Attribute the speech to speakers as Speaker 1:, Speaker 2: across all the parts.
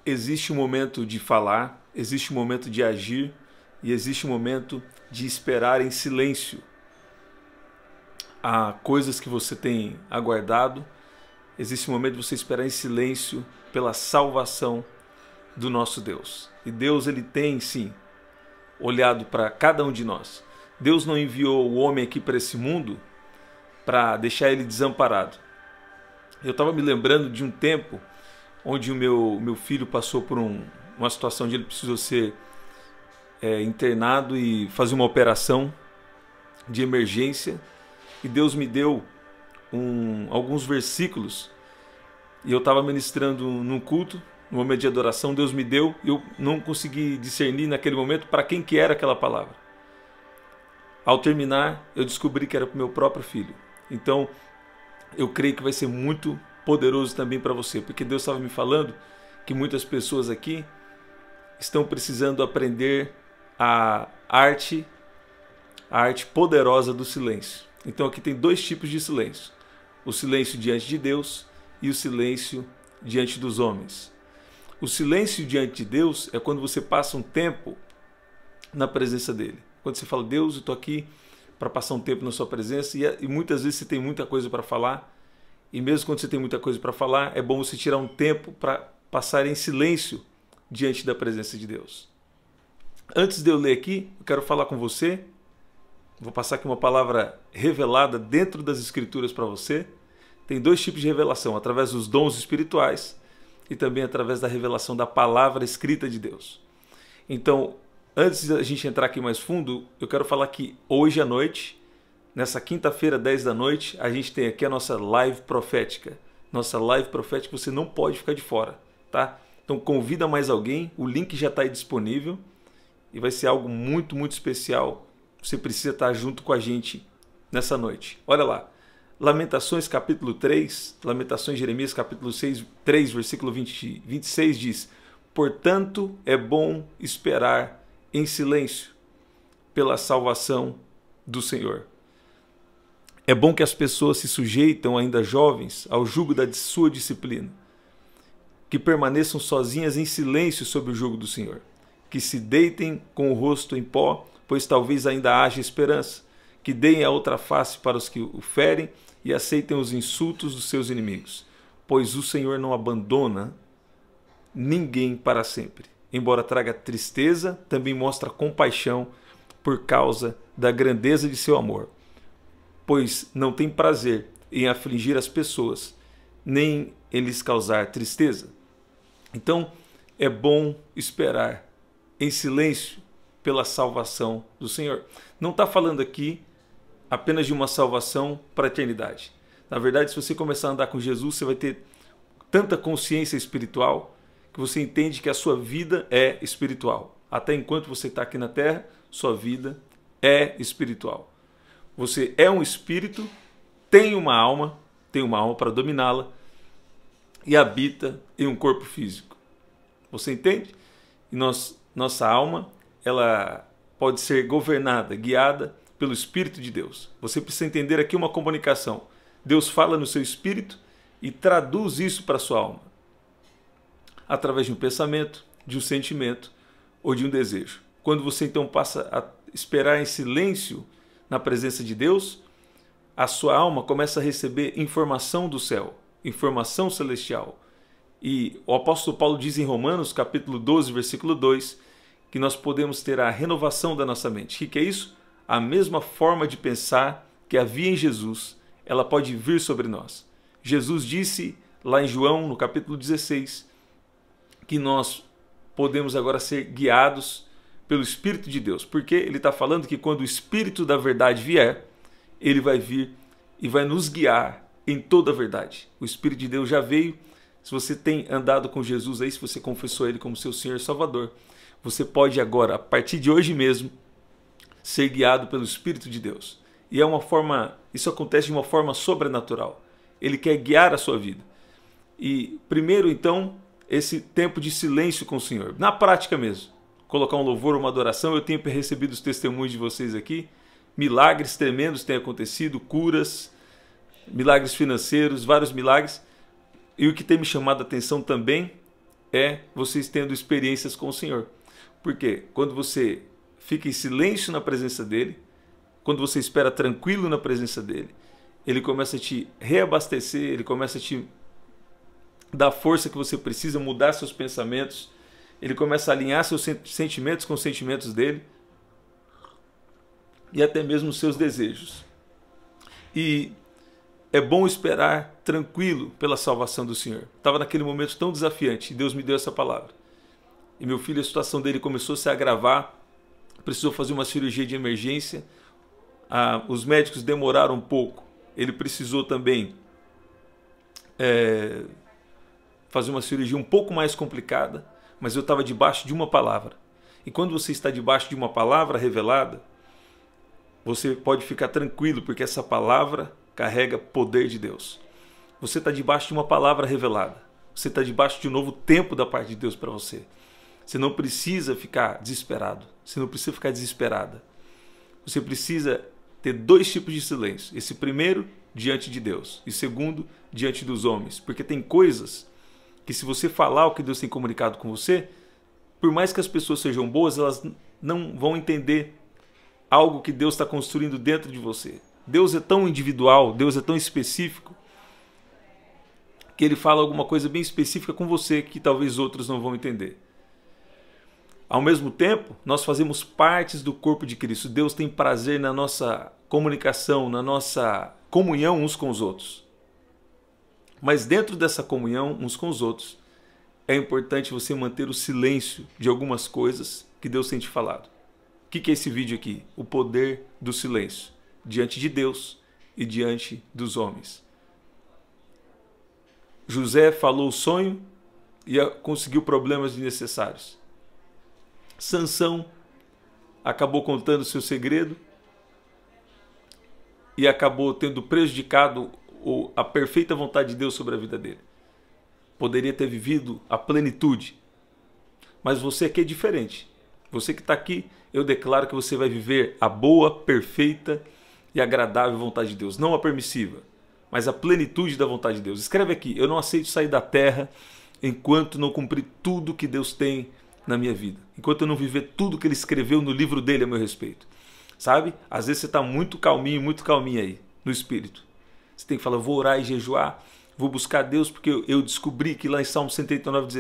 Speaker 1: existe um momento de falar, existe um momento de agir e existe um momento de esperar em silêncio. Há coisas que você tem aguardado, existe um momento de você esperar em silêncio pela salvação do nosso Deus. E Deus, ele tem sim olhado para cada um de nós. Deus não enviou o homem aqui para esse mundo para deixar ele desamparado. Eu estava me lembrando de um tempo onde o meu filho passou por uma situação onde ele precisou ser internado e fazer uma operação de emergência. E Deus me deu alguns versículos. E eu estava ministrando num culto, no momento de adoração, Deus me deu, e eu não consegui discernir naquele momento para quem que era aquela palavra. Ao terminar, eu descobri que era para o meu próprio filho. Então, eu creio que vai ser muito poderoso também para você, porque Deus estava me falando que muitas pessoas aqui estão precisando aprender a arte poderosa do silêncio. Então aqui tem dois tipos de silêncio: o silêncio diante de Deus e o silêncio diante dos homens. O silêncio diante de Deus é quando você passa um tempo na presença dele. Quando você fala: Deus, eu estou aqui para passar um tempo na sua presença, e muitas vezes você tem muita coisa para falar, e mesmo quando você tem muita coisa para falar, é bom você tirar um tempo para passar em silêncio diante da presença de Deus. Antes de eu ler aqui, eu quero falar com você. Vou passar aqui uma palavra revelada dentro das Escrituras para você. Tem dois tipos de revelação: através dos dons espirituais e também através da revelação da palavra escrita de Deus. Então, antes da gente entrar aqui mais fundo, eu quero falar que hoje à noite, nessa quinta-feira, 10 da noite, a gente tem aqui a nossa live profética. Nossa live profética, você não pode ficar de fora, tá? Então convida mais alguém, o link já está aí disponível e vai ser algo muito, muito especial. Você precisa estar junto com a gente nessa noite. Olha lá, Lamentações capítulo 3, Lamentações de Jeremias capítulo 3, versículo 26 diz: portanto é bom esperar em silêncio pela salvação do Senhor. É bom que as pessoas se sujeitam, ainda jovens, ao jugo da sua disciplina, que permaneçam sozinhas em silêncio sob o jugo do Senhor, que se deitem com o rosto em pó, pois talvez ainda haja esperança, que deem a outra face para os que o ferem e aceitem os insultos dos seus inimigos, pois o Senhor não abandona ninguém para sempre. Embora traga tristeza, também mostra compaixão por causa da grandeza de seu amor, pois não tem prazer em afligir as pessoas, nem em lhes causar tristeza. Então, é bom esperar em silêncio pela salvação do Senhor. Não está falando aqui apenas de uma salvação para a eternidade. Na verdade, se você começar a andar com Jesus, você vai ter tanta consciência espiritual que você entende que a sua vida é espiritual. Até enquanto você está aqui na terra, sua vida é espiritual. Você é um espírito, tem uma alma para dominá-la e habita em um corpo físico. Você entende? E nossa alma, ela pode ser governada, guiada pelo Espírito de Deus. Você precisa entender aqui uma comunicação. Deus fala no seu espírito e traduz isso para a sua alma, através de um pensamento, de um sentimento ou de um desejo. Quando você então passa a esperar em silêncio na presença de Deus, a sua alma começa a receber informação do céu, informação celestial. E o apóstolo Paulo diz em Romanos, capítulo 12, versículo 2, que nós podemos ter a renovação da nossa mente. O que é isso? A mesma forma de pensar que havia em Jesus, ela pode vir sobre nós. Jesus disse lá em João, no capítulo 16, que nós podemos agora ser guiados pelo Espírito de Deus. Porque ele está falando que quando o Espírito da verdade vier, ele vai vir e vai nos guiar em toda a verdade. O Espírito de Deus já veio. Se você tem andado com Jesus aí, se você confessou Ele como seu Senhor e Salvador, você pode agora, a partir de hoje mesmo, ser guiado pelo Espírito de Deus. E isso acontece de uma forma sobrenatural. Ele quer guiar a sua vida. E primeiro, então, esse tempo de silêncio com o Senhor. Na prática mesmo. Colocar um louvor, uma adoração. Eu tenho recebido os testemunhos de vocês aqui. Milagres tremendos têm acontecido, curas, milagres financeiros, vários milagres. E o que tem me chamado a atenção também é vocês tendo experiências com o Senhor. Porque quando você fica em silêncio na presença dele, quando você espera tranquilo na presença dele, ele começa a te reabastecer, ele começa a te dar força que você precisa, mudar seus pensamentos, ele começa a alinhar seus sentimentos com os sentimentos dele e até mesmo os seus desejos. E é bom esperar tranquilo pela salvação do Senhor. Estava naquele momento tão desafiante e Deus me deu essa palavra. E meu filho, a situação dele começou a se agravar, precisou fazer uma cirurgia de emergência, os médicos demoraram um pouco, ele precisou também fazer uma cirurgia um pouco mais complicada, mas eu estava debaixo de uma palavra. E quando você está debaixo de uma palavra revelada, você pode ficar tranquilo, porque essa palavra carrega poder de Deus. Você está debaixo de uma palavra revelada. Você está debaixo de um novo tempo da parte de Deus para você. Você não precisa ficar desesperado. Você não precisa ficar desesperada. Você precisa ter dois tipos de silêncio. Esse primeiro, diante de Deus. E segundo, diante dos homens. Porque tem coisas que, se você falar o que Deus tem comunicado com você, por mais que as pessoas sejam boas, elas não vão entender algo que Deus está construindo dentro de você. Deus é tão individual, Deus é tão específico, que Ele fala alguma coisa bem específica com você que talvez outros não vão entender. Ao mesmo tempo, nós fazemos partes do corpo de Cristo. Deus tem prazer na nossa comunicação, na nossa comunhão uns com os outros. Mas dentro dessa comunhão uns com os outros, é importante você manter o silêncio de algumas coisas que Deus tem te falado. O que é esse vídeo aqui? O poder do silêncio diante de Deus e diante dos homens. José falou o sonho e conseguiu problemas desnecessários. Sansão acabou contando seu segredo e acabou tendo prejudicado a perfeita vontade de Deus sobre a vida dele. Poderia ter vivido a plenitude. Mas você aqui é diferente. Você que está aqui, eu declaro que você vai viver a boa, perfeita e agradável vontade de Deus. Não a permissiva, mas a plenitude da vontade de Deus. Escreve aqui: eu não aceito sair da terra enquanto não cumprir tudo que Deus tem na minha vida. Enquanto eu não viver tudo que Ele escreveu no livro dele a meu respeito. Sabe? Às vezes você está muito calminho aí, no espírito. Você tem que falar: vou orar e jejuar, vou buscar Deus, porque eu descobri que lá em Salmo 139,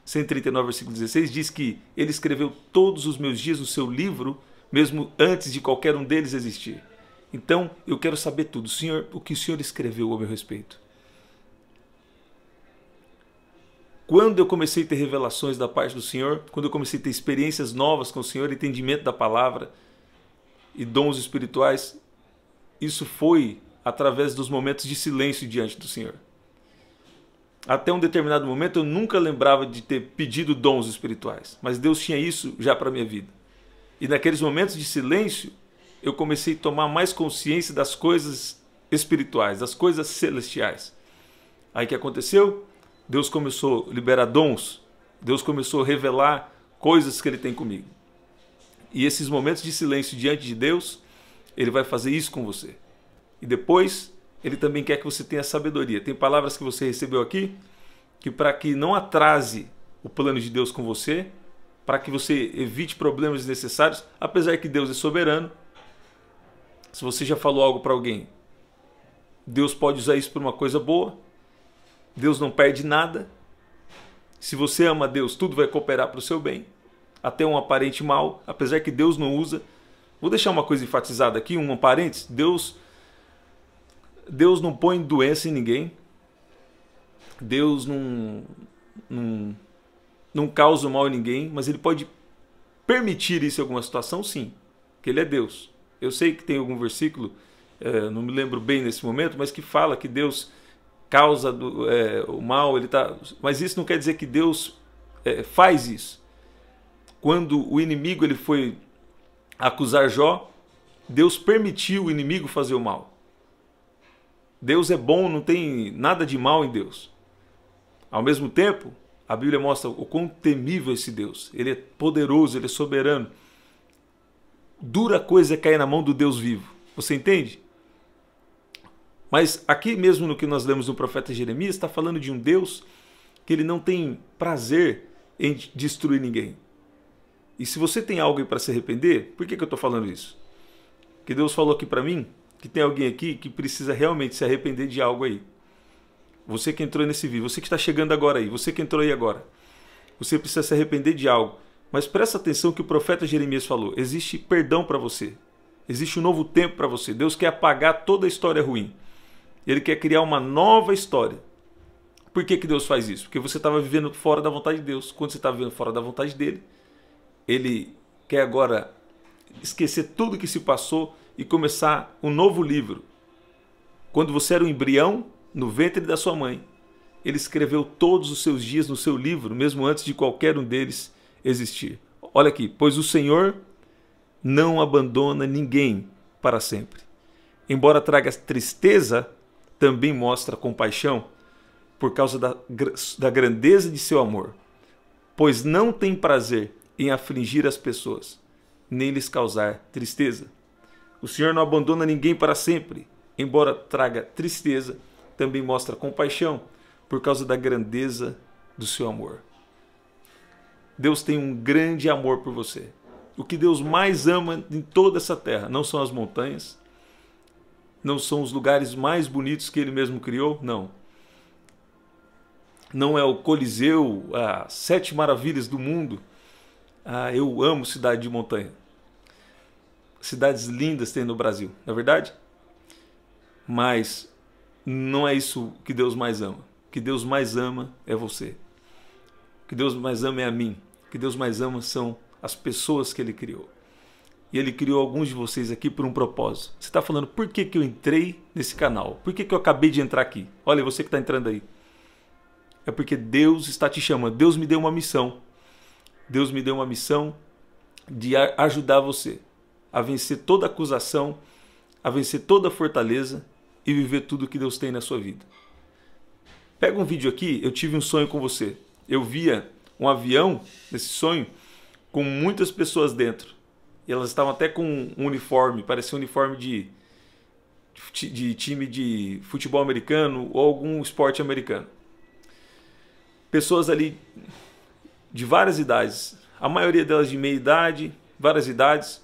Speaker 1: 139, versículo 16, diz que Ele escreveu todos os meus dias no seu livro, mesmo antes de qualquer um deles existir. Então, eu quero saber tudo. Senhor, o que o Senhor escreveu a meu respeito? Quando eu comecei a ter revelações da parte do Senhor, quando eu comecei a ter experiências novas com o Senhor, entendimento da palavra e dons espirituais, isso foi através dos momentos de silêncio diante do Senhor. Até um determinado momento eu nunca lembrava de ter pedido dons espirituais, mas Deus tinha isso já para a minha vida. E naqueles momentos de silêncio, eu comecei a tomar mais consciência das coisas espirituais, das coisas celestiais. Aí o que aconteceu? Deus começou a liberar dons, Deus começou a revelar coisas que Ele tem comigo. E esses momentos de silêncio diante de Deus, Ele vai fazer isso com você. E depois, Ele também quer que você tenha sabedoria. Tem palavras que você recebeu aqui, que para que não atrase o plano de Deus com você, para que você evite problemas desnecessários, apesar que Deus é soberano. Se você já falou algo para alguém, Deus pode usar isso para uma coisa boa. Deus não perde nada. Se você ama Deus, tudo vai cooperar para o seu bem. Até um aparente mal, apesar que Deus não usa. Vou deixar uma coisa enfatizada aqui, um parênteses. Deus não põe doença em ninguém. Deus não causa mal em ninguém, mas Ele pode permitir isso em alguma situação, sim, porque Ele é Deus. Eu sei que tem algum versículo, não me lembro bem nesse momento, mas que fala que Deus causa o mal, mas isso não quer dizer que Deus faz isso. Quando o inimigo ele foi acusar Jó, Deus permitiu o inimigo fazer o mal. Deus é bom, não tem nada de mal em Deus. Ao mesmo tempo, a Bíblia mostra o quão temível é esse Deus. Ele é poderoso, Ele é soberano. Dura coisa é cair na mão do Deus vivo. Você entende? Mas aqui mesmo no que nós lemos no profeta Jeremias, está falando de um Deus que ele não tem prazer em destruir ninguém. E se você tem algo para se arrepender, por que eu estou falando isso? Que Deus falou aqui para mim que tem alguém aqui que precisa realmente se arrepender de algo aí. Você que entrou nesse vídeo, você que está chegando agora aí, você que entrou aí agora, você precisa se arrepender de algo. Mas presta atenção que o profeta Jeremias falou, existe perdão para você, existe um novo tempo para você. Deus quer apagar toda a história ruim. Ele quer criar uma nova história. Por que Deus faz isso? Porque você estava vivendo fora da vontade de Deus. Quando você está vivendo fora da vontade dele, ele quer agora esquecer tudo que se passou e começar um novo livro. Quando você era um embrião no ventre da sua mãe, ele escreveu todos os seus dias no seu livro, mesmo antes de qualquer um deles existir. Olha aqui, pois o Senhor não abandona ninguém para sempre. Embora traga tristeza, também mostra compaixão por causa da grandeza de seu amor, pois não tem prazer em afligir as pessoas, nem lhes causar tristeza. O Senhor não abandona ninguém para sempre, embora traga tristeza, também mostra compaixão por causa da grandeza do seu amor. Deus tem um grande amor por você. O que Deus mais ama em toda essa terra não são as montanhas, não são os lugares mais bonitos que Ele mesmo criou, não. Não é o Coliseu, as 7 maravilhas do mundo. Eu amo cidade de montanha. Cidades lindas tem no Brasil, não é verdade? Mas não é isso que Deus mais ama. O que Deus mais ama é você. O que Deus mais ama é a mim. O que Deus mais ama são as pessoas que Ele criou. E Ele criou alguns de vocês aqui por um propósito. Você está falando, por que eu entrei nesse canal? Por que eu acabei de entrar aqui? Olha, você que está entrando aí. É porque Deus está te chamando. Deus me deu uma missão. Deus me deu uma missão de ajudar você a vencer toda acusação, a vencer toda fortaleza e viver tudo que Deus tem na sua vida. Pega um vídeo aqui, eu tive um sonho com você. Eu via um avião, nesse sonho, com muitas pessoas dentro. E elas estavam até com um uniforme, parecia um uniforme de time de futebol americano ou algum esporte americano. Pessoas ali de várias idades, a maioria delas de meia idade, várias idades,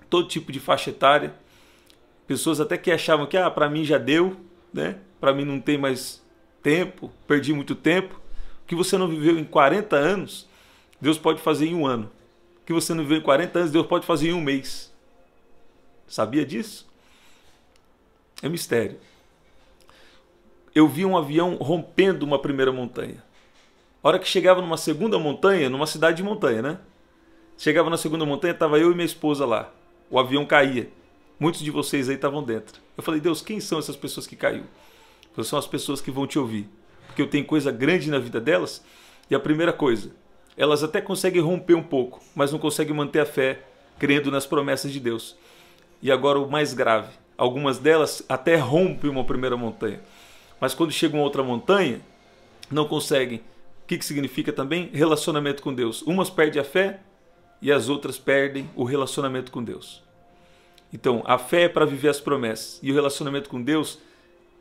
Speaker 1: todo tipo de faixa etária. Pessoas até que achavam que para mim já deu, né? Para mim não tem mais tempo, perdi muito tempo. O que você não viveu em 40 anos, Deus pode fazer em um ano. O que você não viveu em 40 anos, Deus pode fazer em um mês. Sabia disso? É mistério. Eu vi um avião rompendo uma primeira montanha. A hora que chegava numa segunda montanha, numa cidade de montanha, né? Chegava na segunda montanha, estava eu e minha esposa lá. O avião caía. Muitos de vocês aí estavam dentro. Eu falei, Deus, quem são essas pessoas que caiu? São as pessoas que vão te ouvir. Porque eu tenho coisa grande na vida delas. E a primeira coisa, elas até conseguem romper um pouco, mas não conseguem manter a fé, crendo nas promessas de Deus. E agora o mais grave, algumas delas até rompem uma primeira montanha. Mas quando chegam a outra montanha, não conseguem. O que significa também? Relacionamento com Deus. Umas perdem a fé e as outras perdem o relacionamento com Deus. Então, a fé é para viver as promessas. E o relacionamento com Deus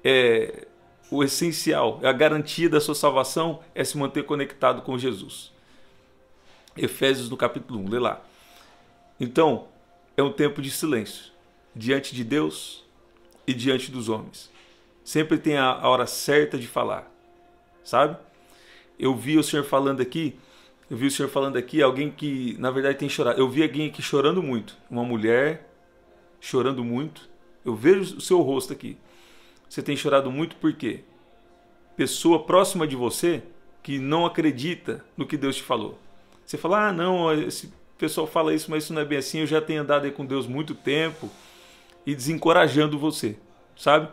Speaker 1: é o essencial. É a garantia da sua salvação, é se manter conectado com Jesus. Efésios no capítulo 1, lê lá. Então, é um tempo de silêncio. Diante de Deus e diante dos homens. Sempre tem a hora certa de falar. Sabe? Eu vi o Senhor falando aqui, alguém que na verdade tem chorado. Eu vi alguém aqui chorando muito, uma mulher chorando muito. Eu vejo o seu rosto aqui. Você tem chorado muito por quê? Pessoa próxima de você que não acredita no que Deus te falou. Você fala, não, esse pessoal fala isso, mas isso não é bem assim. Eu já tenho andado aí com Deus muito tempo e desencorajando você, sabe?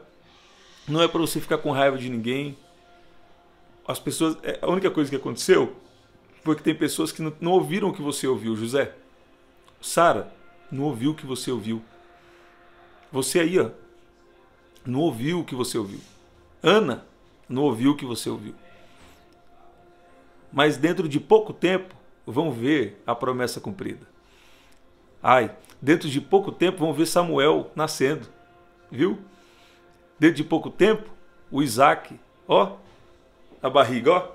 Speaker 1: Não é para você ficar com raiva de ninguém. As pessoas, a única coisa que aconteceu foi que tem pessoas que não ouviram o que você ouviu, José. Sara, não ouviu o que você ouviu. Você aí, ó, não ouviu o que você ouviu. Ana, não ouviu o que você ouviu. Mas dentro de pouco tempo, vão ver a promessa cumprida. Dentro de pouco tempo, vão ver Samuel nascendo. Viu? Dentro de pouco tempo, o Isaac, ó, a barriga, ó.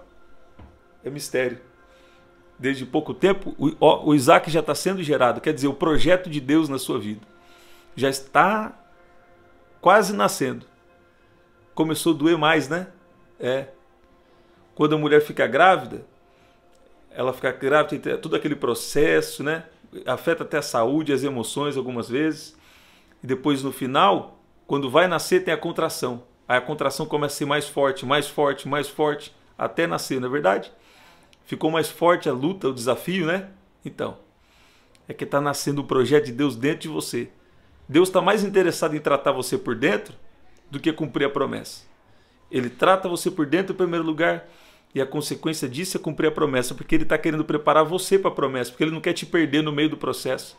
Speaker 1: É mistério. Desde pouco tempo, o Isaac já está sendo gerado. Quer dizer, o projeto de Deus na sua vida já está quase nascendo. Começou a doer mais, né? Quando a mulher fica grávida, ela fica grávida, tem todo aquele processo, né? Afeta até a saúde, as emoções algumas vezes. E depois, no final, quando vai nascer, tem a contração. Aí a contração começa a ser mais forte, mais forte, mais forte, até nascer, não é verdade? Ficou mais forte a luta, o desafio, né? Então, é que está nascendo o projeto de Deus dentro de você. Deus está mais interessado em tratar você por dentro do que cumprir a promessa. Ele trata você por dentro em primeiro lugar e a consequência disso é cumprir a promessa, porque Ele está querendo preparar você para a promessa, porque Ele não quer te perder no meio do processo.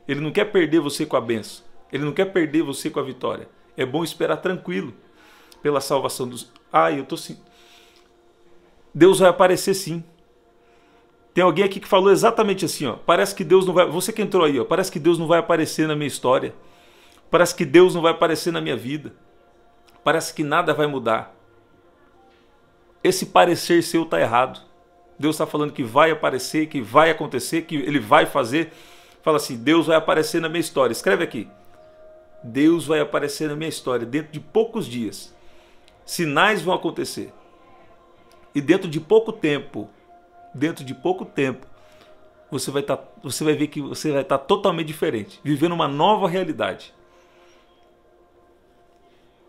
Speaker 1: Ele não quer perder você com a bênção. Ele não quer perder você com a vitória. É bom esperar tranquilo pela salvação dos... eu tô sim. Deus vai aparecer sim. Tem alguém aqui que falou exatamente assim, ó. Parece que Deus não vai... Você que entrou aí, ó. Parece que Deus não vai aparecer na minha história. Parece que Deus não vai aparecer na minha vida. Parece que nada vai mudar. Esse parecer seu está errado. Deus está falando que vai aparecer, que vai acontecer, que Ele vai fazer. Fala assim, Deus vai aparecer na minha história. Escreve aqui. Deus vai aparecer na minha história dentro de poucos dias. Sinais vão acontecer. E dentro de pouco tempo, você vai ver que você vai estar totalmente diferente, vivendo uma nova realidade.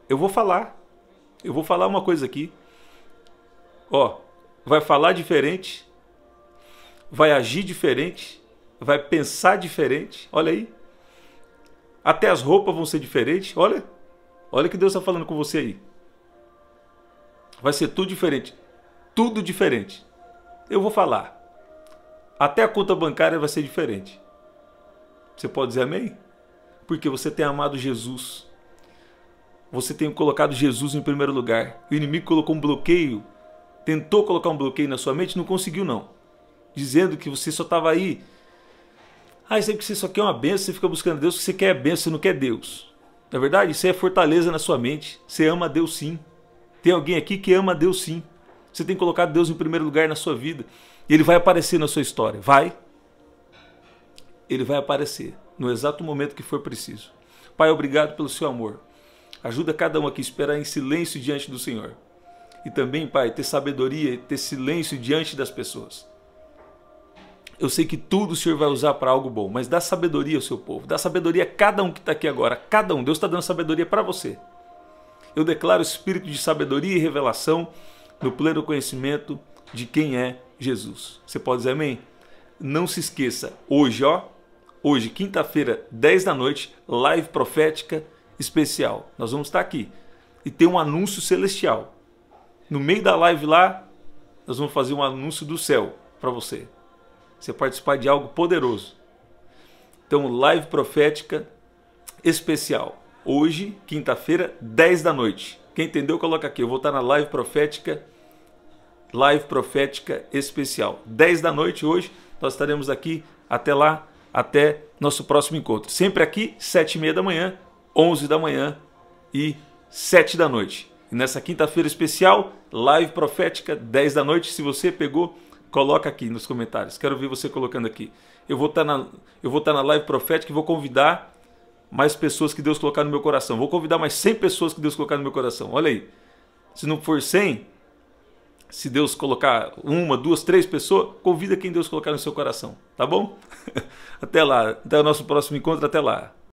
Speaker 1: Eu vou falar uma coisa aqui. Vai falar diferente, vai agir diferente, vai pensar diferente. Olha aí. Até as roupas vão ser diferentes. Olha o que Deus está falando com você aí. Vai ser tudo diferente. Tudo diferente. Eu vou falar. Até a conta bancária vai ser diferente. Você pode dizer amém? Porque você tem amado Jesus. Você tem colocado Jesus em primeiro lugar. O inimigo colocou um bloqueio. Tentou colocar um bloqueio na sua mente, não conseguiu não. Dizendo que você só estava aí. Isso é porque você só quer uma bênção, você fica buscando Deus, que você quer bênção, você não quer Deus. Na verdade, isso é fortaleza na sua mente. Você ama Deus sim. Tem alguém aqui que ama Deus sim. Você tem colocado Deus em primeiro lugar na sua vida. E Ele vai aparecer na sua história. Ele vai aparecer no exato momento que for preciso. Pai, obrigado pelo seu amor. Ajuda cada um aqui a esperar em silêncio diante do Senhor. E também, Pai, ter sabedoria e ter silêncio diante das pessoas. Eu sei que tudo o Senhor vai usar para algo bom, mas dá sabedoria ao seu povo. Dá sabedoria a cada um que está aqui agora. Cada um. Deus está dando sabedoria para você. Eu declaro o espírito de sabedoria e revelação no pleno conhecimento de quem é Jesus. Você pode dizer amém? Não se esqueça, hoje, quinta-feira, 10 da noite, live profética especial. Nós vamos estar aqui e tem um anúncio celestial. No meio da live lá, nós vamos fazer um anúncio do céu para você. Você participar de algo poderoso. Então, live profética especial. Hoje, quinta-feira, 10 da noite. Quem entendeu, coloca aqui. Eu vou estar na live profética especial. 10 da noite hoje, nós estaremos aqui. Até lá, até nosso próximo encontro. Sempre aqui, 7h30 da manhã, 11 da manhã e 7 da noite. E nessa quinta-feira especial, live profética, 10 da noite. Se você pegou, coloca aqui nos comentários. Quero ver você colocando aqui. Eu vou estar na live profética e vou convidar mais pessoas que Deus colocar no meu coração. Vou convidar mais 100 pessoas que Deus colocar no meu coração. Olha aí. Se não for 100, se Deus colocar 1, 2, 3 pessoas, convida quem Deus colocar no seu coração. Tá bom? Até lá. Até o nosso próximo encontro. Até lá.